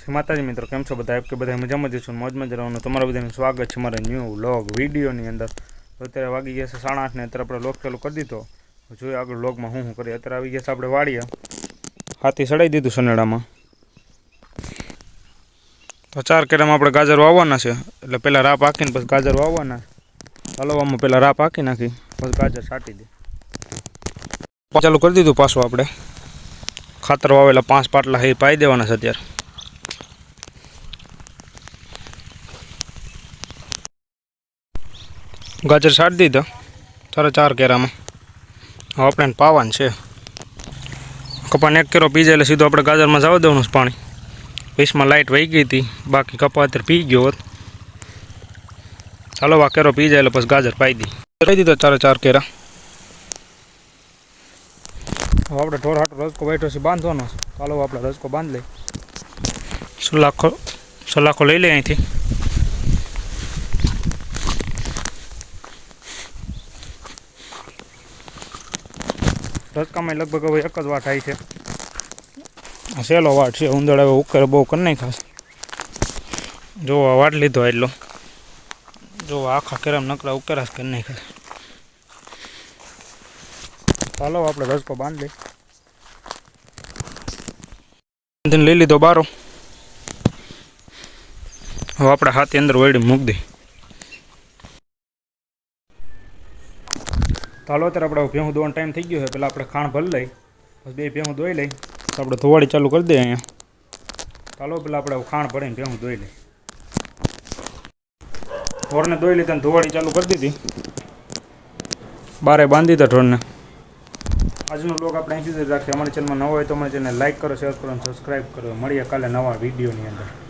માતાજી મિત્રો કેમ છો બધા? કે બધા મજામાં જ છો, મોજમાં જ રહેવાનું. તમારા બધાનું સ્વાગત છે મારા ન્યૂ વ્લોગ વિડીયોની અંદર. તો અત્યારે વાગી ગયા છે 8:30 ને અત્યારે આપણે વ્લોગ ચાલુ કરી દીધો. જોઈએ આગળ વ્લોગમાં શું કરીએ. અત્યારે આવી ગયા છે આપણે વાડીએ, હાથી સડાઈ દીધું સનેડામાં. તો 4 કેરામાં આપણે ગાજર વાવવાના છે, એટલે પહેલાં રાહ પાકીને પછી ગાજર વાવવાના. હલવામાં પહેલાં રાહ પાકી નાખી પછી ગાજર છાંટી દે. ચાલુ કરી દીધું પાછું આપણે. ખાતર વાવેલા 5 પાટલા એ પાઈ દેવાના છે અત્યારે. ગાજર છાંટી દીધા 4 કેરામાં. હવે આપણે પાવાનું છે. કપાને 1 કેરો પી જાય એટલે સીધું આપણે ગાજરમાં જવા દેવાનું પાણી. 20માં લાઇટ વહી ગઈ હતી, બાકી કપા અત્યારે પી ગયો હોત. ચાલો આ કેરો પી જાય એટલે પછી ગાજર પાઈ દીધો 4 કેરા. હવે આપણે ઢોર હાટો રસકો બેઠો છે બાંધવાનો. ચાલો આપણે રસકો બાંધ લઈ. સલાખો લઈ લે અહીંથી. રસકામાં લગભગ હવે એક જ વાટ આવી છે. આ સહેલો વાટ છે, ઉંદર હવે ઉકેર બહુ કરી નહીં ખાસ. જો આ વાટ લીધો એટલો, જો આખા કેરામ નકરા ઉકેરાશ કરી નહીં ખાસ. ચાલો આપણે રસકો બાંધી લઈ લીધો બારો. હવે આપણે હાથી અંદર વળી મૂકી દઈ. ચાલો અત્યારે આપણે ભેહું દોવાનો ટાઈમ થઈ ગયો છે. પહેલાં આપણે ખાણ ભરી લઈ, પછી 2 ભેહું ધોઈ લઈ. તો આપણે ધોવાડી ચાલુ કરી દઈએ અહીંયા. ચાલો પહેલાં આપણે ખાણ ભરીને ભેહું ધોઈ લઈ. ઢોરને ધોઈ લીધા ને ધોવાડી ચાલુ કરી દીધી. બારે બાંધી દીધા ઢોરને. આજનો બ્લોગ આપણે અહીં સુધી રાખીએ. અમારી ચેનલમાં નવો હોય તો અમારી ચેનલ લાઈક કરો, શેર કરો અને સબસ્ક્રાઈબ કરો. મળીએ કાલે નવા વિડીયોની અંદર.